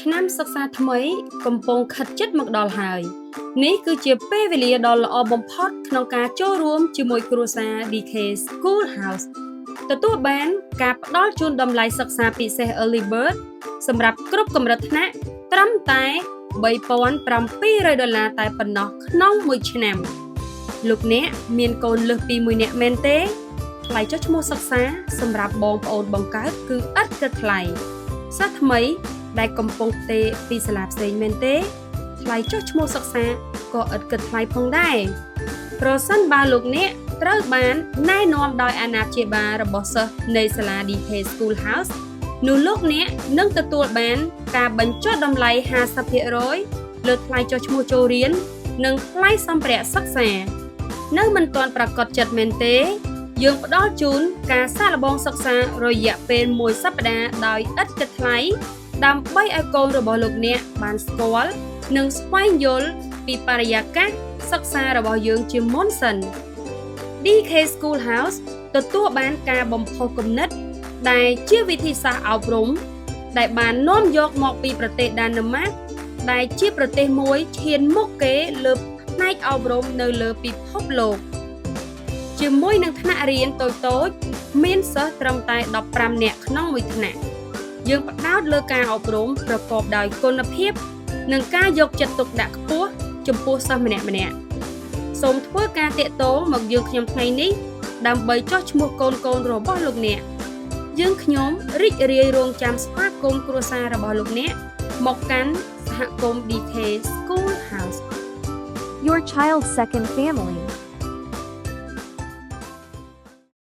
ឆ្នាំសិក្សាថ្មីកំពុងខិតជិតមកដល់ហើយនេះគឺជាពេលវេលាដ៏ល្អបំផុតក្នុងការចូលរួមជាមួយគ្រួសារ DK School House ទទួលបានការផ្ដល់ជូនតម្លៃសិក្សាពិសេស Early Bird សម្រាប់គ្រប់កម្រិតថ្នាក់ត្រឹមតែ$3,700តែប៉ុណ្ណោះក្នុងមួយឆ្នាំលោកអ្នកមានកូនលើសពី1នាក់មែនទេថ្លៃចុះឈ្មោះសិក្សាសម្រាប់បងប្អូនបង្កើតគឺឥតគិតថ្លៃសិស្សថ្មីដែលកំពុងទេពីសាលាផ្សេងមែនទេថ្លៃចុះឈ្មោះសិក្សាក៏ឥតគិតថ្លៃផងដែរប្រសិនបើលោកអ្នកត្រូវបានណែនាំដោយអាណាព្យាបាលរបស់សិស្សនៃសាលា DK School House នោះលោកអ្នកនឹងទទួលបានការបញ្ចុះតម្លៃ 50% លើថ្លៃចុះឈ្មោះចូលរៀននិងថ្លៃសម្ភារៈសិក្សានៅមិនទាន់ប្រាកដចិត្តមែនទេយើងផ្ដល់ជូនការសាកល្បងសិក្សារយៈពេល1សប្តាហ៍ដោយឥតគិតថ្លៃដើម្បីឲ្យកូនរបស់លោកអ្នកបានស្គាល់និងស្វែងយល់ពីបរិយាកាសសិក្សារបស់យើងជាមុនសិន DK School House ទទួលបានការបំផុសគំនិតដែលជាវិធីសាស្ត្រអប់រំដែលបាននាំយកមកពីប្រទេសដាណឺម៉ាកដែលជាប្រទេសមួយឈានមុខគេលើផ្នែកអប់រំនៅលើពិភពលោកជាមួយនឹងថ្នាក់រៀនតូចៗមានសិស្សត្រឹមតែ15នាក់ក្នុងមួយថ្នាក់យើងផ្ដោតលើការអប់រំប្រកបដោយគុណភាពនិងការយកចិត្តទុកដាក់ខ្ពស់ចំពោះសិស្សម្នាក់ៗសូមធ្វើការតាក់ទងមកយើងខ្ញុំថ្ងៃនេះដើម្បីចុះឈ្មោះកូនរបស់លោកអ្នកយើងខ្ញុំរីករាយរងចាំស្វាគមន៍គ្រួសាររបស់លោកអ្នកមកកាន់សហគមន៍ DK School House Your child's second family